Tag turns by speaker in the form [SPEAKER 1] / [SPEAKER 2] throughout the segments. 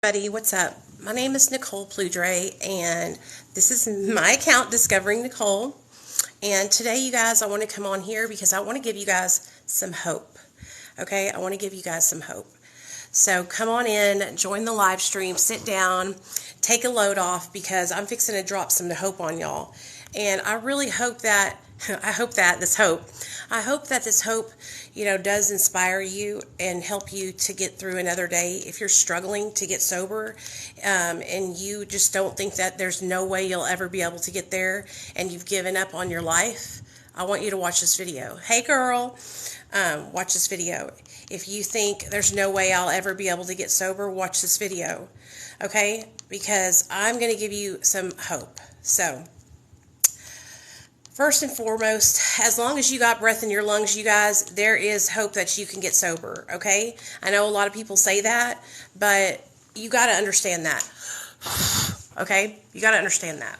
[SPEAKER 1] Everybody, what's up? My name is Nicole Pludre, and this is my account, Discovering Nicole. And today, you guys, I want to come on here because I want to give you guys some hope. Okay, I want to give you guys some hope. So come on in, join the live stream, sit down, take a load off because I'm fixing to drop some hope on y'all. And I really hope that I hope that this hope, does inspire you and help you to get through another day. If you're struggling to get sober, and you just don't think that there's no way you'll ever be able to get there, and you've given up on your life, I want you to watch this video. Hey, girl, watch this video. If you think there's no way I'll ever be able to get sober, watch this video, okay? Because I'm going to give you some hope. So, first and foremost, as long as you got breath in your lungs, you guys, there is hope that you can get sober, okay? I know a lot of people say that, but you got to understand that, okay? You got to understand that.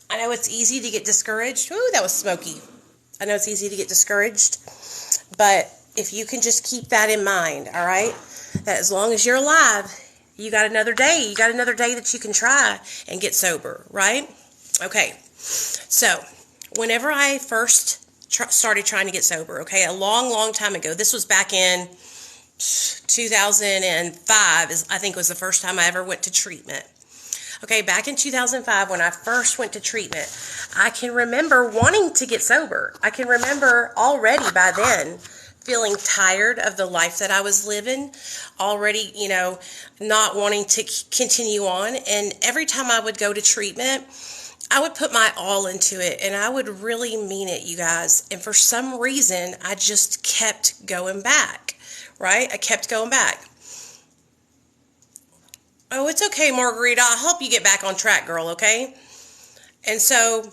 [SPEAKER 1] I know it's easy to get discouraged. Ooh, that was smoky. I know it's easy to get discouraged, but if you can just keep that in mind, all right, that as long as you're alive, you got another day. You got another day that you can try and get sober, right? Okay, so whenever I first started trying to get sober, okay, a long, long time ago, this was back in 2005, I think was the first time I ever went to treatment. Okay, back in 2005, when I first went to treatment, I can remember wanting to get sober. I can remember already by then feeling tired of the life that I was living, already, not wanting to continue on. And every time I would go to treatment, I would put my all into it, and I would really mean it, you guys. And for some reason, I just kept going back, right? I kept going back. Oh, it's okay, Margarita. I'll help you get back on track, girl, okay? And so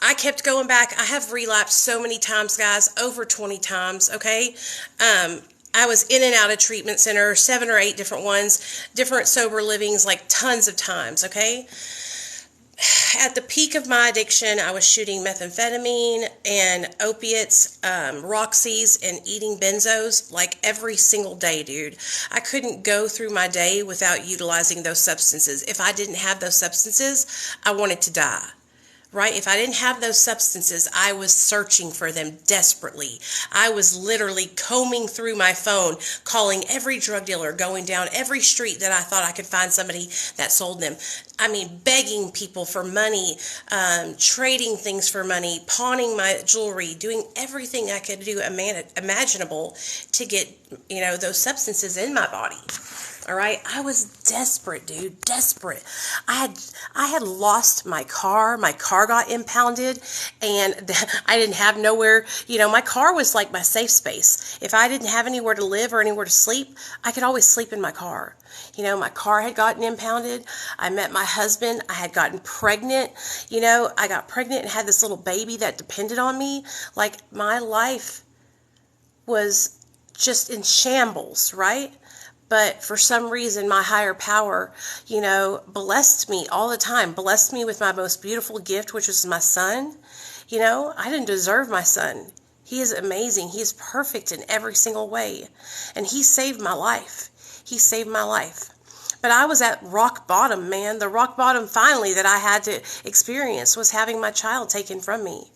[SPEAKER 1] I kept going back. I have relapsed so many times, guys, over 20 times, okay? I was in and out of treatment centers, 7 or 8 different ones, different sober livings, like tons of times, okay? At the peak of my addiction, I was shooting methamphetamine and opiates, Roxy's, and eating benzos like every single day, dude. I couldn't go through my day without utilizing those substances. If I didn't have those substances, I wanted to die. Right? If I didn't have those substances, I was searching for them desperately. I was literally combing through my phone, calling every drug dealer, going down every street that I thought I could find somebody that sold them. I mean, begging people for money, trading things for money, pawning my jewelry, doing everything I could do imaginable to get, those substances in my body. All right, I was desperate, dude, desperate. I had lost my car. My car got impounded, and I didn't have nowhere. My car was like my safe space. If I didn't have anywhere to live or anywhere to sleep, I could always sleep in my car. My car had gotten impounded. I met my husband. I had gotten pregnant. I got pregnant and had this little baby that depended on me. Like, my life was just in shambles, right? But for some reason, my higher power, blessed me all the time, blessed me with my most beautiful gift, which was my son. I didn't deserve my son. He is amazing. He is perfect in every single way. And he saved my life. He saved my life. But I was at rock bottom, man. The rock bottom finally that I had to experience was having my child taken from me.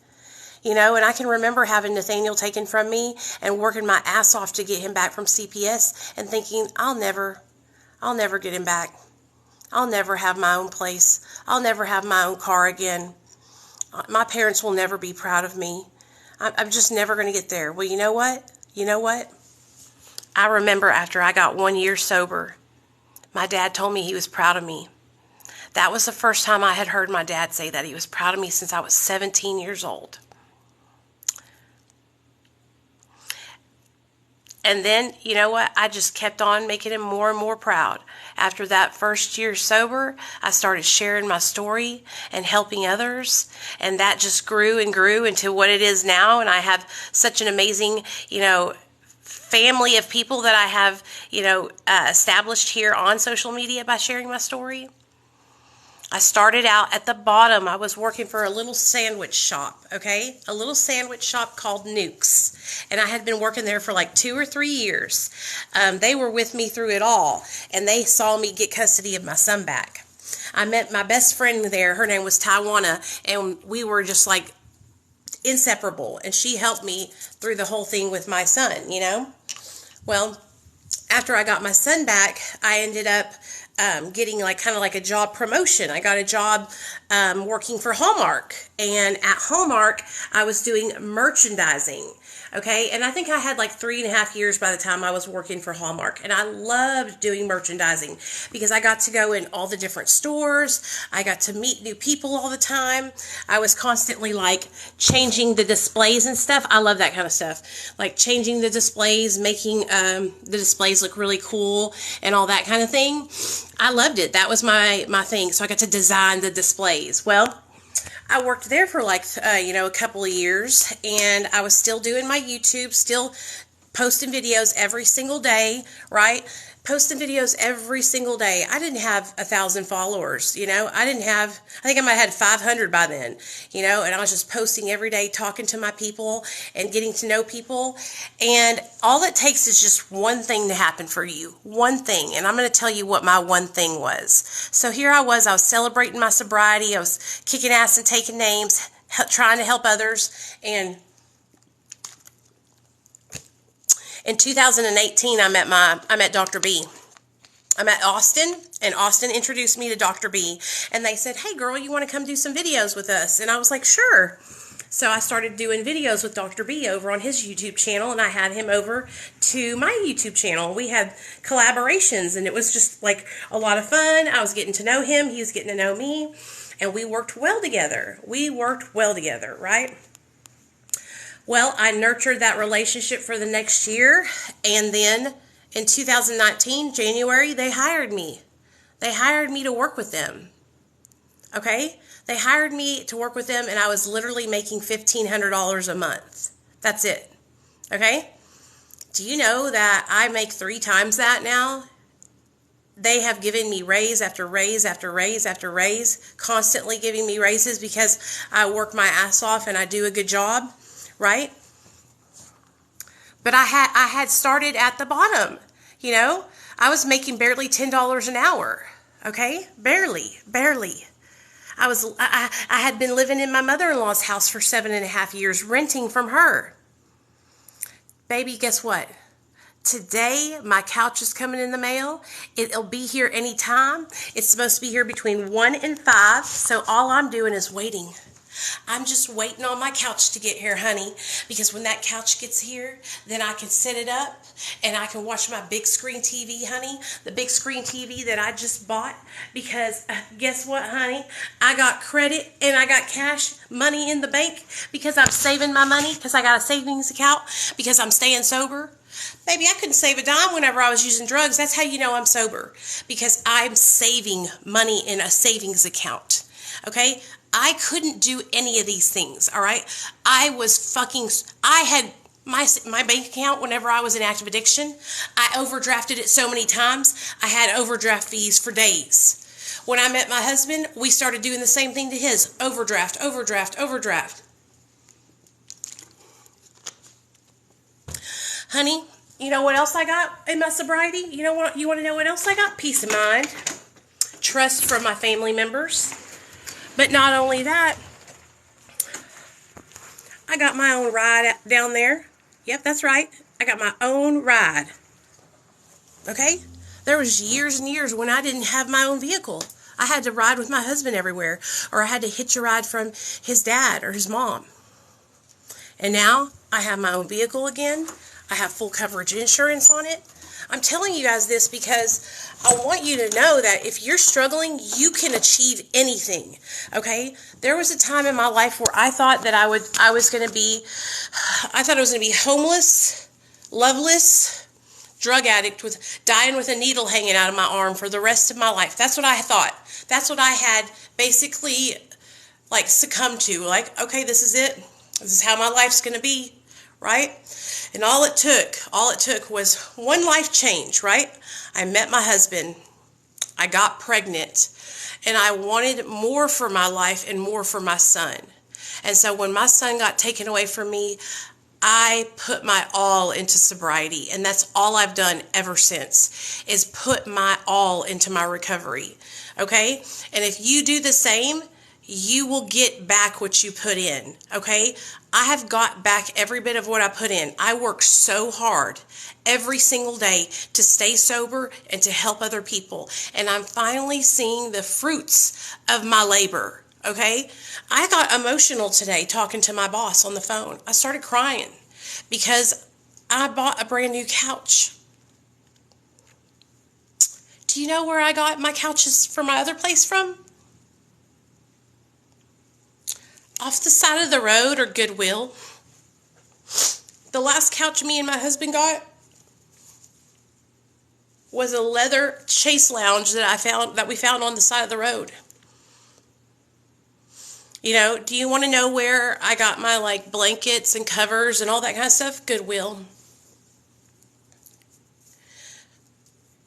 [SPEAKER 1] And I can remember having Nathaniel taken from me and working my ass off to get him back from CPS and thinking, I'll never get him back. I'll never have my own place. I'll never have my own car again. My parents will never be proud of me. I'm just never going to get there. Well, you know what? I remember after I got 1 year sober, my dad told me he was proud of me. That was the first time I had heard my dad say that. He was proud of me since I was 17 years old. And then, you know what? I just kept on making him more and more proud. After that first year sober, I started sharing my story and helping others. And that just grew and grew into what it is now. And I have such an amazing, family of people that I have, established here on social media by sharing my story. I started out at the bottom. I was working for a little sandwich shop, okay? A little sandwich shop called Nukes. And I had been working there for like 2 or 3 years. They were with me through it all, and they saw me get custody of my son back. I met my best friend there. Her name was Taiwana, and we were just like inseparable. And she helped me through the whole thing with my son, you know? Well, after I got my son back, I ended up getting like kind of like a job promotion. I got a job working for Hallmark, and at Hallmark I was doing merchandising. Okay, and I think I had like 3.5 years by the time I was working for Hallmark, and I loved doing merchandising because I got to go in all the different stores. I got to meet new people all the time. I was constantly like changing the displays and stuff. I love that kind of stuff, like changing the displays, making the displays look really cool and all that kind of thing. I loved it. That was my thing. So I got to design the displays. Well, I worked there for like, a couple of years, and I was still doing my YouTube, still posting videos every single day, right? Posting videos every single day. I didn't have 1,000 followers, I think I might have had 500 by then, and I was just posting every day, talking to my people and getting to know people. And all it takes is just one thing to happen for you, one thing. And I'm going to tell you what my one thing was. So here I was celebrating my sobriety. I was kicking ass and taking names, trying to help others. And in 2018, I met Dr. B. I met Austin, and Austin introduced me to Dr. B. And they said, "Hey, girl, you want to come do some videos with us?" And I was like, "Sure." So I started doing videos with Dr. B over on his YouTube channel, and I had him over to my YouTube channel. We had collaborations, and it was just like a lot of fun. I was getting to know him. He was getting to know me, and we worked well together. Right? Well, I nurtured that relationship for the next year, and then in 2019, January, they hired me. They hired me to work with them, okay? They hired me to work with them, and I was literally making $1,500 a month. That's it, okay? Do you know that I make 3 times that now? They have given me raise after raise after raise after raise, constantly giving me raises because I work my ass off and I do a good job. Right? But I had started at the bottom, I was making barely $10 an hour, okay? Barely. I had been living in my mother-in-law's house for 7.5 years, renting from her. Baby, guess what? Today, my couch is coming in the mail. It'll be here anytime. It's supposed to be here between 1 and 5, so all I'm doing is waiting. I'm just waiting on my couch to get here, honey, because when that couch gets here, then I can set it up and I can watch my big screen TV, honey, the big screen TV that I just bought, because guess what, honey? I got credit and I got cash money in the bank because I'm saving my money, because I got a savings account, because I'm staying sober. Baby, I couldn't save a dime whenever I was using drugs. That's how you know I'm sober, because I'm saving money in a savings account, okay? I couldn't do any of these things, all right? I had my bank account whenever I was in active addiction. I overdrafted it so many times, I had overdraft fees for days. When I met my husband, we started doing the same thing to his. Overdraft. Honey, you know what else I got in my sobriety? You want to know what else I got? Peace of mind. Trust from my family members. But not only that, I got my own ride down there. Yep, that's right. I got my own ride. Okay? There was years and years when I didn't have my own vehicle. I had to ride with my husband everywhere, or I had to hitch a ride from his dad or his mom. And now I have my own vehicle again. I have full coverage insurance on it. I'm telling you guys this because I want you to know that if you're struggling, you can achieve anything, okay? There was a time in my life where I thought that I was going to be homeless, loveless, drug addict, dying with a needle hanging out of my arm for the rest of my life. That's what I thought. That's what I had basically like succumbed to. Like, okay, this is it. This is how my life's going to be, right? And all it took was one life change, right? I met my husband. I got pregnant, and I wanted more for my life and more for my son. And so when my son got taken away from me, I put my all into sobriety, and that's all I've done ever since, is put my all into my recovery, okay? And if you do the same, you will get back what you put in, okay? I have got back every bit of what I put in. I work so hard every single day to stay sober and to help other people, and I'm finally seeing the fruits of my labor. Okay, I got emotional today talking to my boss on the phone. I started crying because I bought a brand new couch. Do you know where I got my couches from my other place from? Off the side of the road or Goodwill. The last couch me and my husband got was a leather chase lounge that we found on the side of the road. You know, do you want to know where I got my like blankets and covers and all that kind of stuff? Goodwill.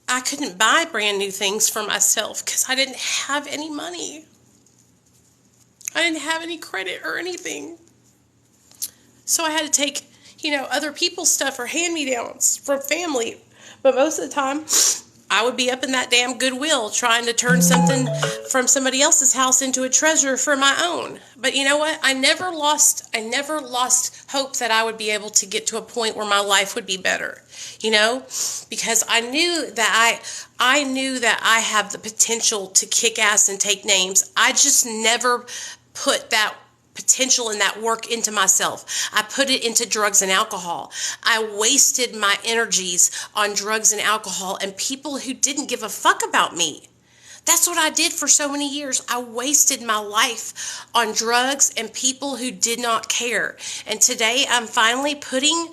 [SPEAKER 1] I couldn't buy brand new things for myself because I didn't have any money. I didn't have any credit or anything. So I had to take, other people's stuff or hand-me-downs from family. But most of the time, I would be up in that damn Goodwill trying to turn something from somebody else's house into a treasure for my own. But you know what? I never lost hope that I would be able to get to a point where my life would be better, because I knew that I have the potential to kick ass and take names. I just never put that potential and that work into myself. I put it into drugs and alcohol. I wasted my energies on drugs and alcohol and people who didn't give a fuck about me. That's what I did for so many years. I wasted my life on drugs and people who did not care. And today I'm finally putting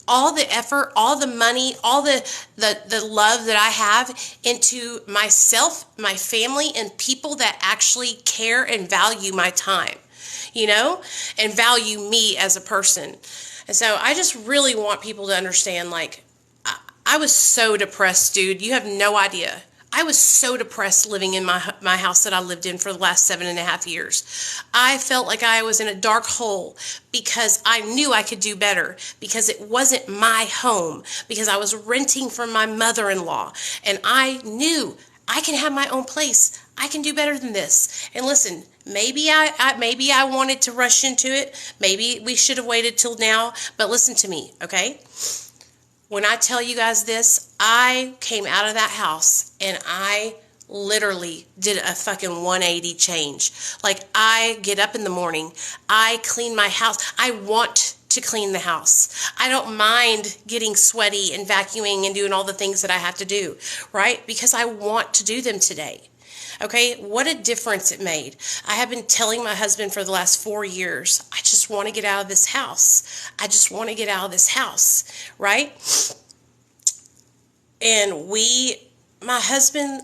[SPEAKER 1] all the effort, all the money, all the love that I have into myself, my family, and people that actually care and value my time. And value me as a person. And so I just really want people to understand, I was so depressed, dude. You have no idea. I was so depressed living in my house that I lived in for the last 7.5 years. I felt like I was in a dark hole because I knew I could do better, because it wasn't my home, because I was renting from my mother-in-law, and I knew I can have my own place. I can do better than this. And listen, maybe I wanted to rush into it. Maybe we should have waited till now. But listen to me, okay? When I tell you guys this, I came out of that house and I literally did a fucking 180 change. I get up in the morning. I clean my house. I want to clean the house. I don't mind getting sweaty and vacuuming and doing all the things that I have to do, right? Because I want to do them today. Okay, what a difference it made. I have been telling my husband for the last 4 years, I just want to get out of this house. I just want to get out of this house, right? And my husband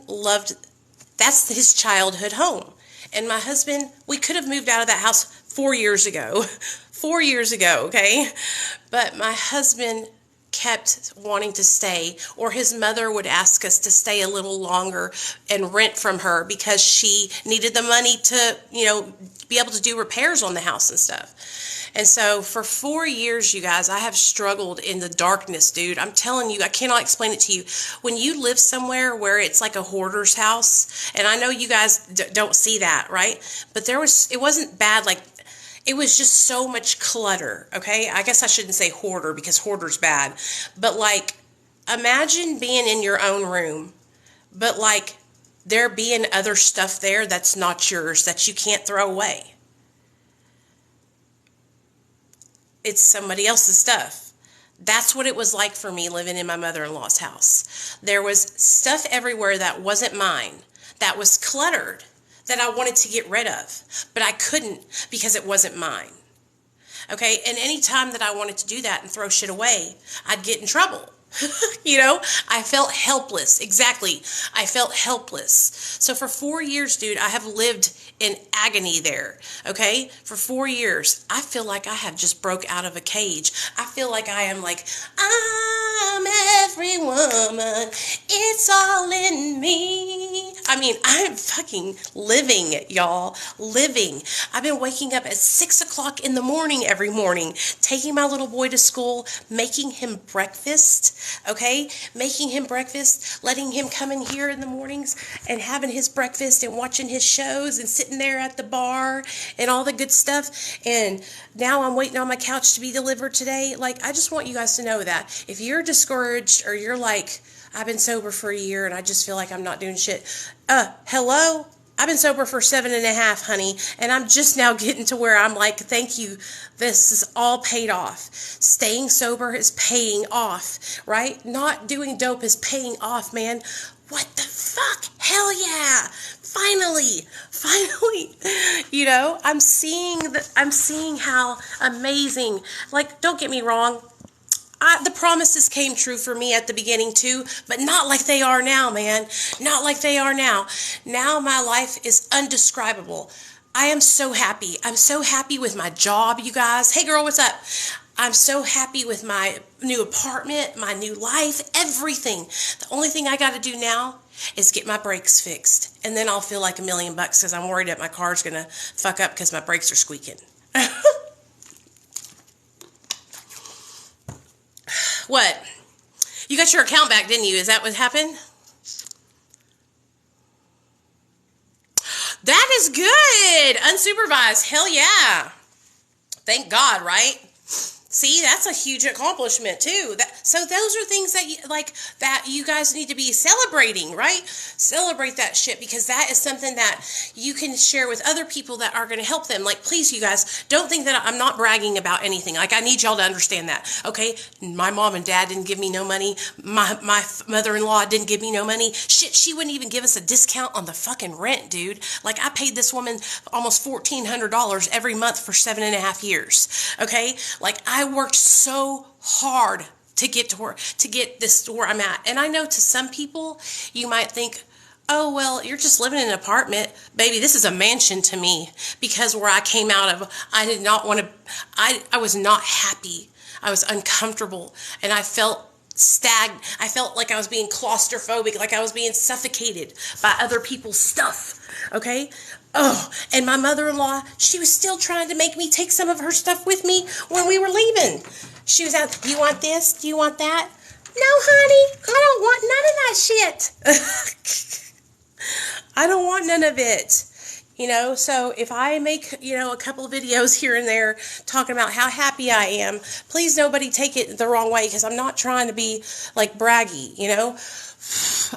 [SPEAKER 1] that's his childhood home. And my husband, we could have moved out of that house 4 years ago. 4 years ago, okay? But my husband kept wanting to stay, or his mother would ask us to stay a little longer and rent from her because she needed the money to, be able to do repairs on the house and stuff. And so for 4 years, you guys, I have struggled in the darkness, dude. I'm telling you, I cannot explain it to you. When you live somewhere where it's like a hoarder's house, and I know you guys don't see that, right? But it wasn't bad, it was just so much clutter, okay? I guess I shouldn't say hoarder because hoarder's bad. But imagine being in your own room, but there being other stuff there that's not yours, that you can't throw away. It's somebody else's stuff. That's what it was like for me living in my mother-in-law's house. There was stuff everywhere that wasn't mine, that was cluttered, that I wanted to get rid of, but I couldn't because it wasn't mine. Okay, and any time that I wanted to do that and throw shit away, I'd get in trouble. I felt helpless. Exactly. I felt helpless. So for 4 years, dude, I have lived in agony there. Okay? For 4 years, I feel like I have just broke out of a cage. I feel like I am I'm every woman. It's all in me. I mean, I'm fucking living, y'all. Living. I've been waking up at 6 o'clock in the morning every morning, taking my little boy to school, making him breakfast, okay? Making him breakfast, letting him come in here in the mornings and having his breakfast and watching his shows and sitting there at the bar and all the good stuff. And now I'm waiting on my couch to be delivered today. Like, I just want you guys to know that if you're discouraged or you're like, I've been sober for a year and I just feel like I'm not doing shit. Hello? I've been sober for 7.5, honey. And I'm just now getting to where I'm like, thank you. This is all paid off. Staying sober is paying off, right? Not doing dope is paying off, man. What the fuck? Hell yeah. Finally. You know, I'm seeing how amazing, like, don't get me wrong. The promises came true for me at the beginning too, but not like they are now, man. Not like they are now. Now my life is undescribable. I am so happy. I'm so happy with my job, you guys. Hey girl, what's up? I'm so happy with my new apartment, my new life, everything. The only thing I got to do now is get my brakes fixed. And then I'll feel like $1 million because I'm worried that my car's going to fuck up because my brakes are squeaking. What? You got your account back, didn't you? Is that what happened? That is good. Unsupervised. Hell yeah. Thank God, right? See, that's a huge accomplishment too. So those are things that you guys need to be celebrating, right? Celebrate that shit because that is something that you can share with other people that are going to help them. Like, please, you guys, don't think that I'm not bragging about anything. Like, I need y'all to understand that, okay? My mom and dad didn't give me no money. My mother-in-law didn't give me no money. Shit, she wouldn't even give us a discount on the fucking rent, dude. Like, I paid this woman almost $1,400 every month for 7.5 years, okay? Like, I worked so hard to get this to where I'm at. And I know to some people, you might think, oh, well, you're just living in an apartment. Baby, this is a mansion to me because where I came out of, I did not want to, I was not happy. I was uncomfortable and I felt stagnant. I felt like I was being claustrophobic, like I was being suffocated by other people's stuff. Okay? Oh, and my mother-in-law, she was still trying to make me take some of her stuff with me when we were leaving. She was out, do you want this? Do you want that? No, honey, I don't want none of that shit. I don't want none of it. You know, so if I make, a couple of videos here and there talking about how happy I am, please nobody take it the wrong way because I'm not trying to be like braggy,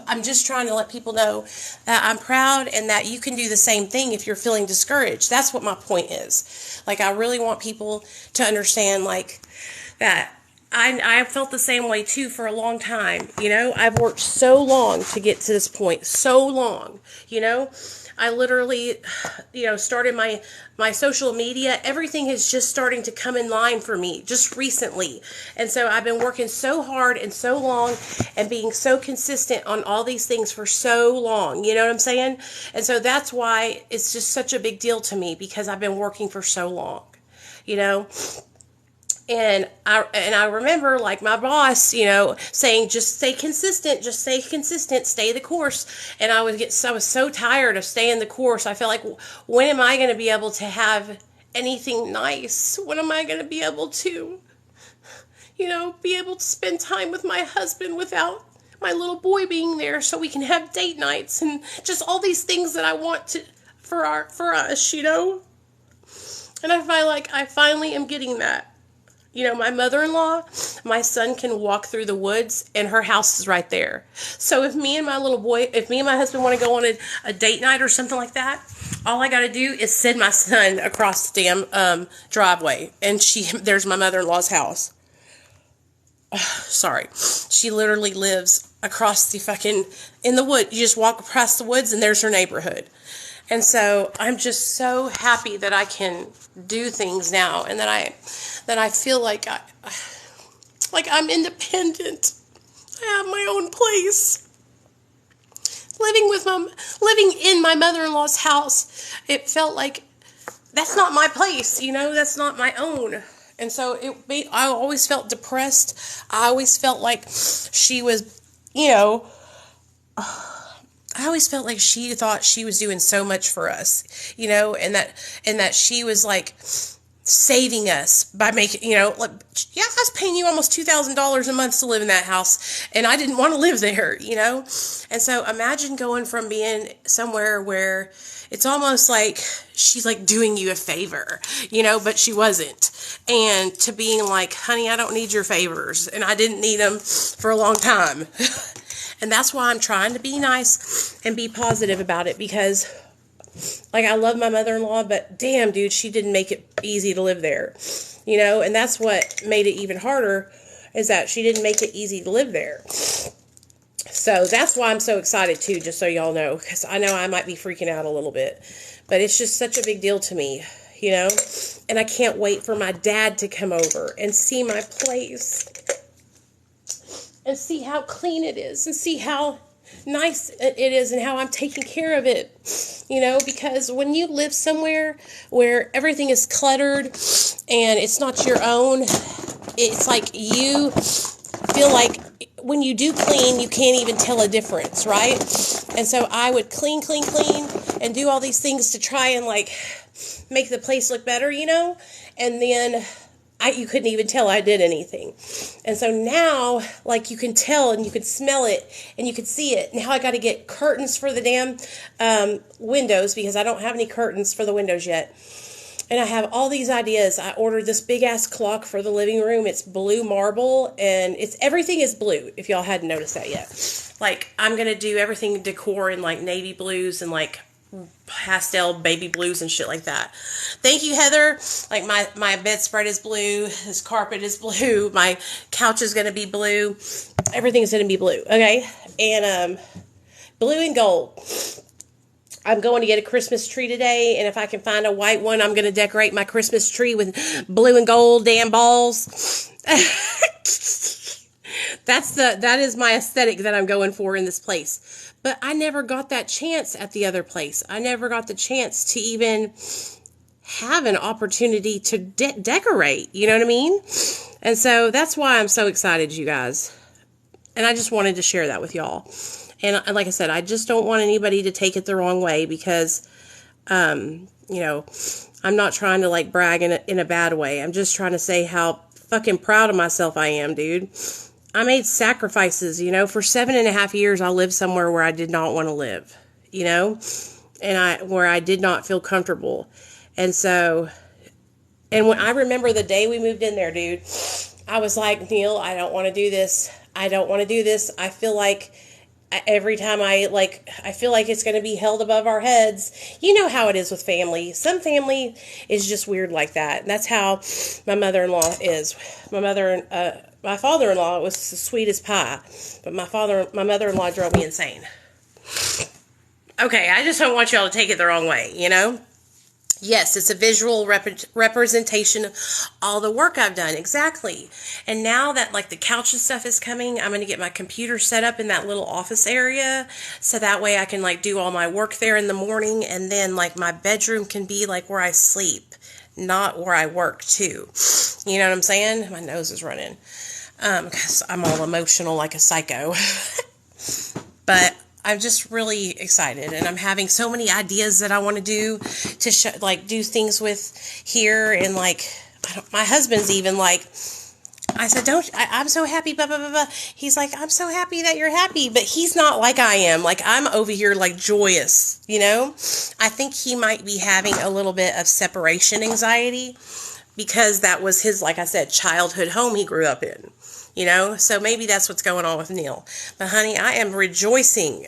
[SPEAKER 1] I'm just trying to let people know that I'm proud and that you can do the same thing if you're feeling discouraged. That's what my point is. Like, I really want people to understand, like, that I felt the same way, too, for a long time. I've worked so long to get to this point. So long, I literally, started my social media. Everything is just starting to come in line for me just recently. And so I've been working so hard and so long and being so consistent on all these things for so long. You know what I'm saying? And so that's why it's just such a big deal to me because I've been working for so long, And I remember, like, my boss, saying, just stay consistent, stay the course. And I was so tired of staying the course. I felt like, when am I going to be able to have anything nice? When am I going to be able to, be able to spend time with my husband without my little boy being there so we can have date nights and just all these things that I want for us, And I feel like I finally am getting that. My mother-in-law, my son can walk through the woods and her house is right there. So if me and my husband want to go on a date night or something like that, all I got to do is send my son across the damn driveway and there's my mother-in-law's house. Sorry. She literally lives across in the wood. You just walk across the woods and there's her neighborhood. And so I'm just so happy that I can do things now and that I feel like I'm independent. I have my own place. Living in my mother-in-law's house, it felt like that's not my place, that's not my own. And so I always felt depressed. I always felt like she was, I I always felt like she thought she was doing so much for us, you know, and that she was like saving us by making, you know, like, yeah, I was paying you almost $2,000 a month to live in that house, and I didn't want to live there, you know? And so imagine going from being somewhere where it's almost like she's like doing you a favor, you know, but she wasn't. And to being like, honey, I don't need your favors, and I didn't need them for a long time. And that's why I'm trying to be nice and be positive about it, because like, I love my mother-in-law, but damn, dude, she didn't make it easy to live there, you know, and that's what made it even harder, is that she didn't make it easy to live there. So that's why I'm so excited too, just so y'all know, because I know I might be freaking out a little bit, but it's just such a big deal to me, you know, and I can't wait for my dad to come over and see my place and see how clean it is and see how nice it is and how I'm taking care of it, you know, because when you live somewhere where everything is cluttered and it's not your own, it's like you feel like when you do clean, you can't even tell a difference, right? And so I would clean, and do all these things to try and like make the place look better, you know, and then you couldn't even tell I did anything. And so now, like, you can tell and you can smell it and you can see it. Now I got to get curtains for the damn windows, because I don't have any curtains for the windows yet. And I have all these ideas. I ordered this big ass clock for the living room. It's blue marble, and everything is blue, if y'all hadn't noticed that yet. Like, I'm going to do everything decor in like navy blues and like pastel baby blues and shit like that. Thank you, Heather. Like, my bedspread is blue, this carpet is blue, my couch is going to be blue, everything's going to be blue, okay? And blue and gold. I'm going to get a Christmas tree today, and if I can find a white one, I'm going to decorate my Christmas tree with blue and gold damn balls. That is my aesthetic that I'm going for in this place. But I never got that chance at the other place. I never got the chance to even have an opportunity to decorate. You know what I mean? And so that's why I'm so excited, you guys. And I just wanted to share that with y'all. And like I said, I just don't want anybody to take it the wrong way, because, you know, I'm not trying to like brag in a bad way. I'm just trying to say how fucking proud of myself I am, dude. I made sacrifices, you know. For 7.5 years, I lived somewhere where I did not want to live, you know, and where I did not feel comfortable. And so, and when I remember the day we moved in there, dude, I was like, Neil, I don't want to do this. I don't want to do this. I feel like every time I feel like it's going to be held above our heads. You know how it is with family. Some family is just weird like that. And that's how my mother-in-law is. My father-in-law was the sweetest pie, but my mother-in-law drove me insane. Okay, I just don't want y'all to take it the wrong way, you know? Yes, it's a visual representation of all the work I've done. Exactly. And now that like the couch and stuff is coming, I'm going to get my computer set up in that little office area, so that way I can like do all my work there in the morning, and then like my bedroom can be like where I sleep, not where I work too. You know what I'm saying? My nose is running. Because I'm all emotional like a psycho. But I'm just really excited, and I'm having so many ideas that I want to do to do things with here, and like my husband's even like, I said, I'm so happy, blah, blah, blah, blah. He's like, I'm so happy that you're happy, but he's not like I am. Like, I'm over here like joyous, you know? I think he might be having a little bit of separation anxiety, because that was his, like I said, childhood home he grew up in. You know, so maybe that's what's going on with Neil. But honey, I am rejoicing.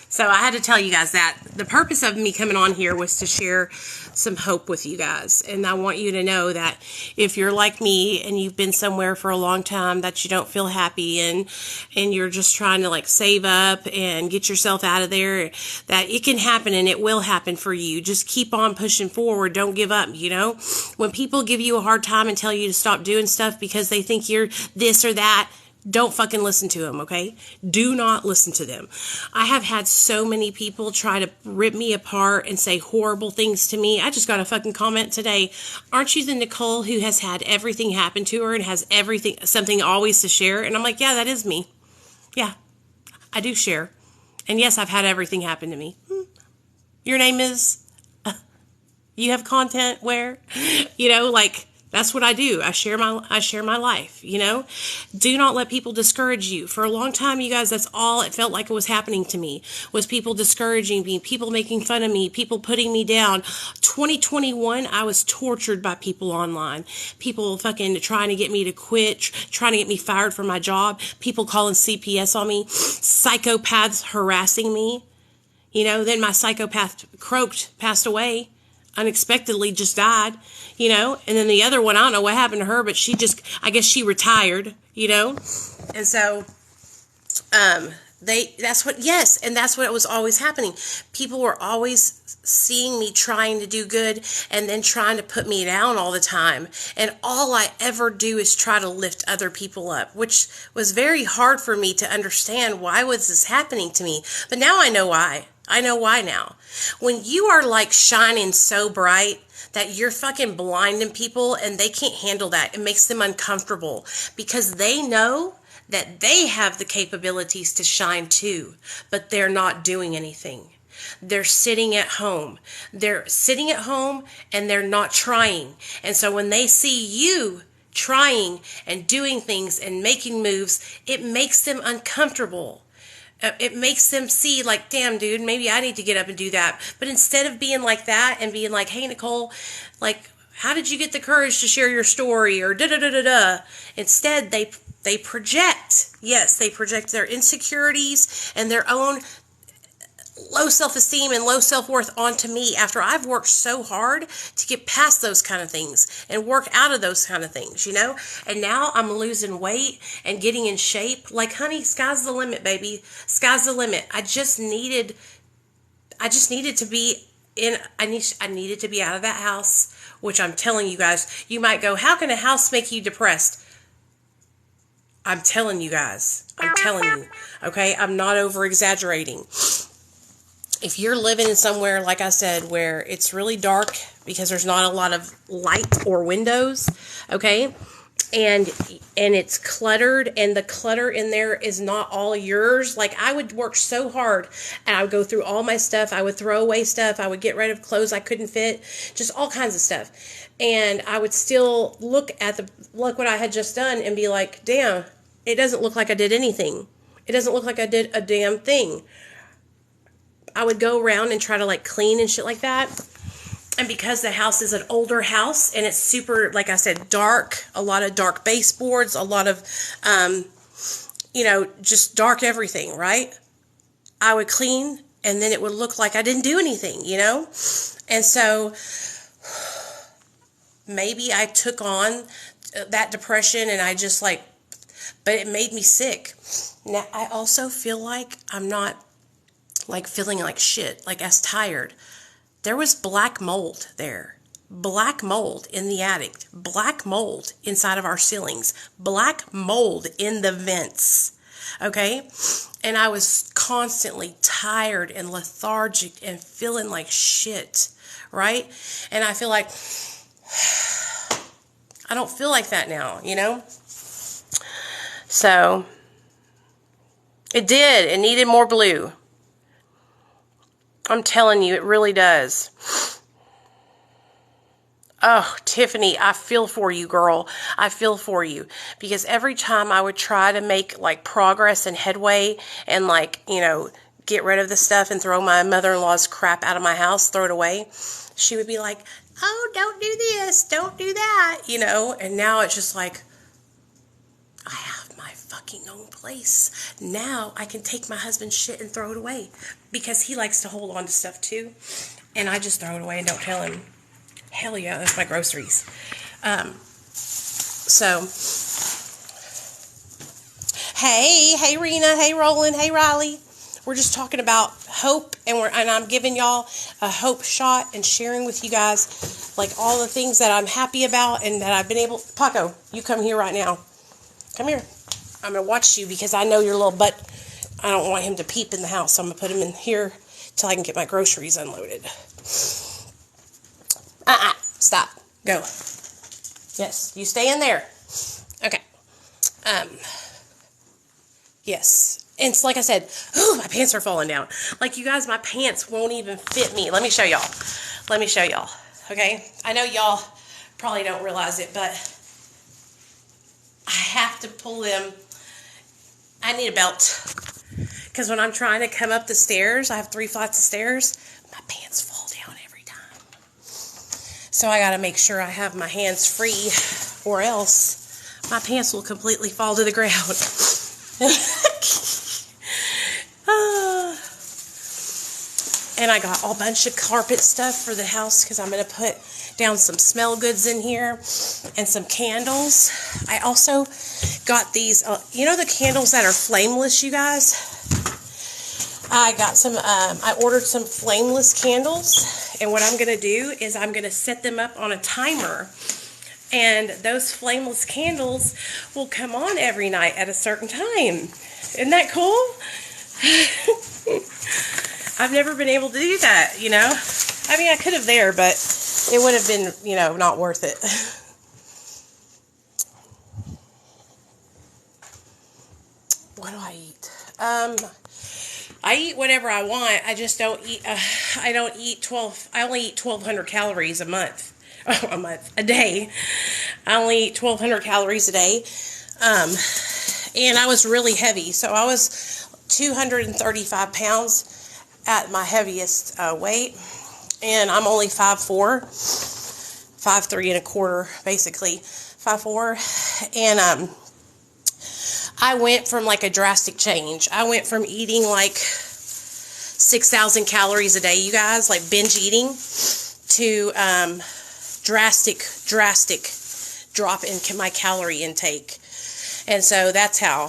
[SPEAKER 1] So I had to tell you guys that. The purpose of me coming on here was to share some hope with you guys. And I want you to know that if you're like me and you've been somewhere for a long time that you don't feel happy, and you're just trying to like save up and get yourself out of there, that it can happen, and it will happen for you. Just keep on pushing forward. Don't give up, you know? When people give you a hard time and tell you to stop doing stuff because they think you're this or that, don't fucking listen to them, okay? Do not listen to them. I have had so many people try to rip me apart and say horrible things to me. I just got a fucking comment today. Aren't you the Nicole who has had everything happen to her and has something always to share? And I'm like, yeah, that is me. Yeah, I do share. And yes, I've had everything happen to me. Your name is, you have content where, like, that's what I do. I share my life, Do not let people discourage you. For a long time, you guys, that's all it felt like it was happening to me, was people discouraging me, people making fun of me, people putting me down. 2021, I was tortured by people online. People fucking trying to get me to quit, trying to get me fired from my job, people calling CPS on me, psychopaths harassing me. Then my psychopath passed away. Unexpectedly just died, and then the other one, I don't know what happened to her, but I guess she retired, and so, that's what was always happening. People were always seeing me trying to do good and then trying to put me down all the time, and all I ever do is try to lift other people up, which was very hard for me to understand. Why was this happening to me? But now I know why. I know why now. When you are like shining so bright that you're fucking blinding people and they can't handle that, it makes them uncomfortable because they know that they have the capabilities to shine too, but they're not doing anything. They're sitting at home. They're sitting at home and they're not trying. And so when they see you trying and doing things and making moves, it makes them uncomfortable. It makes them see like, damn, dude, maybe I need to get up and do that. But instead of being like that and being like, hey, Nicole, like, how did you get the courage to share your story or da-da-da-da-da? Instead, they project. Yes, they project their insecurities and their own low self-esteem and low self-worth onto me after I've worked so hard to get past those kind of things and work out of those kind of things, And now I'm losing weight and getting in shape. Like, honey, sky's the limit, baby. Sky's the limit. I needed to be I needed to be out of that house, which I'm telling you guys, you might go, how can a house make you depressed? I'm telling you guys. I'm telling you. Okay? I'm not over-exaggerating. If you're living in somewhere, like I said, where it's really dark because there's not a lot of light or windows, okay, and it's cluttered and the clutter in there is not all yours, like I would work so hard and I would go through all my stuff, I would throw away stuff, I would get rid of clothes I couldn't fit, just all kinds of stuff, and I would still look what I had just done and be like, damn, it doesn't look like I did anything. It doesn't look like I did a damn thing. I would go around and try to like clean and shit like that. And because the house is an older house and it's super, like I said, dark, a lot of dark baseboards, a lot of, just dark everything, right? I would clean and then it would look like I didn't do anything, And so maybe I took on that depression and I just but it made me sick. Now, I also feel like I'm not feeling like shit, like as tired. There was black mold there. Black mold in the attic. Black mold inside of our ceilings. Black mold in the vents. Okay? And I was constantly tired and lethargic and feeling like shit. Right? And I feel like I don't feel like that now, So it did. It needed more blue. I'm telling you, it really does. Oh, Tiffany, I feel for you, girl. I feel for you. Because every time I would try to make, progress and headway and, get rid of the stuff and throw my mother-in-law's crap out of my house, throw it away, she would be like, oh, don't do this, don't do that, And now it's just like, I have my fucking own place. Now I can take my husband's shit and throw it away because he likes to hold on to stuff too. And I just throw it away and don't tell him. Hell yeah, that's my groceries. Hey Rena, hey Roland, hey Riley. We're just talking about hope and I'm giving y'all a hope shot and sharing with you guys all the things that I'm happy about and that I've been able. Paco, you come here right now. Come here. I'm going to watch you because I know your little butt. I don't want him to peep in the house. So I'm going to put him in here till I can get my groceries unloaded. Stop. Go. Yes, you stay in there. Okay. Yes. And it's like I said, ooh, my pants are falling down. Like, you guys, my pants won't even fit me. Let me show y'all. Let me show y'all. Okay? I know y'all probably don't realize it, but I have to pull them. I need a belt. Because when I'm trying to come up the stairs, I have 3 flights of stairs, my pants fall down every time. So I got to make sure I have my hands free, or else my pants will completely fall to the ground. And I got a bunch of carpet stuff for the house because I'm going to put down some smell goods in here and some candles. I also got these, you know the candles that are flameless, you guys? I got some, I ordered some flameless candles, and what I'm going to do is I'm going to set them up on a timer, and those flameless candles will come on every night at a certain time. Isn't that cool? I've never been able to do that, you know? I mean, I could have there, but it would have been, you know, not worth it. What do I eat? I eat whatever I want. I just don't eat, I only eat 1,200 calories a month. Oh, a day. I only eat 1,200 calories a day. And I was really heavy. So I was 235 pounds at my heaviest weight. And I'm only 5'4", 5'3" and a quarter, basically. 5'4". And I went from like a drastic change. I went from eating like 6,000 calories a day, you guys, like binge eating, to drastic drop in my calorie intake. And so that's how,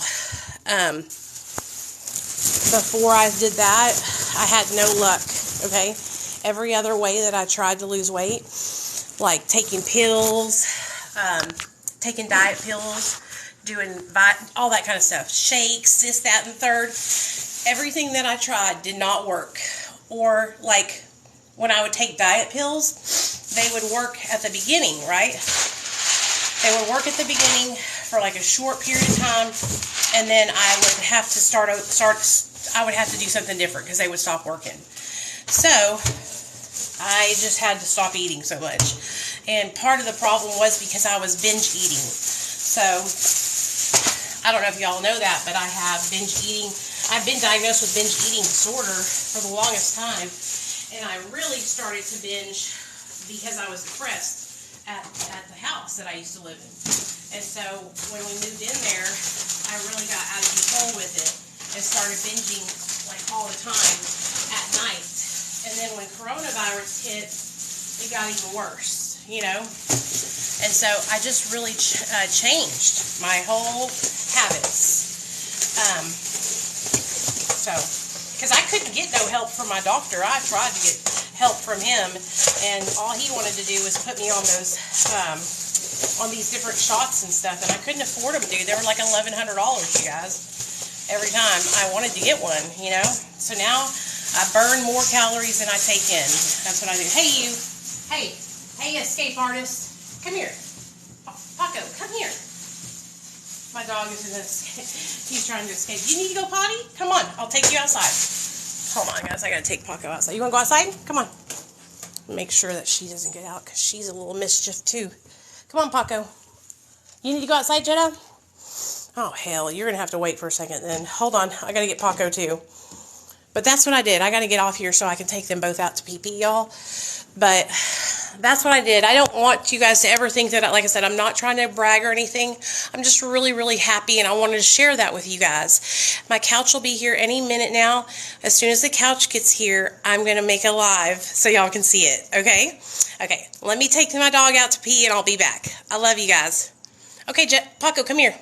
[SPEAKER 1] before I did that, I had no luck, okay? Every other way that I tried to lose weight, like taking pills, taking diet pills, doing all that kind of stuff, shakes, this, that, and third, everything that I tried did not work. Or like when I would take diet pills, they would work at the beginning, right? They would work at the beginning for like a short period of time, and then I would have to I would have to do something different because they would stop working. So I just had to stop eating so much. And part of the problem was because I was binge eating. So I don't know if y'all know that, but I have binge eating. I've been diagnosed with binge eating disorder for the longest time. And I really started to binge because I was depressed at the house that I used to live in. And so when we moved in there, I really got out of control with it and started binging like all the time at night. And then when coronavirus hit, it got even worse, you know? And so I just really changed my whole habits. Because I couldn't get no help from my doctor. I tried to get help from him, and all he wanted to do was put me on those, on these different shots and stuff, and I couldn't afford them, dude. They were like $1,100, you guys, every time I wanted to get one, you know? So now I burn more calories than I take in. That's what I do. Hey, you. Hey, escape artist. Come here. Paco, come here. My dog is in he's trying to escape. You need to go potty? Come on, I'll take you outside. Hold on, guys, I gotta take Paco outside. You wanna go outside? Come on. Make sure that she doesn't get out, because she's a little mischief too. Come on, Paco. You need to go outside, Jetta? Oh, hell, you're gonna have to wait for a second then. Hold on, I gotta get Paco too. But that's what I did. I gotta get off here so I can take them both out to pee-pee, y'all. But that's what I did. I don't want you guys to ever think that, like I said, I'm not trying to brag or anything. I'm just really, really happy, and I wanted to share that with you guys. My couch will be here any minute now. As soon as the couch gets here, I'm going to make a live so y'all can see it, okay? Okay, let me take my dog out to pee, and I'll be back. I love you guys. Okay, Paco, come here.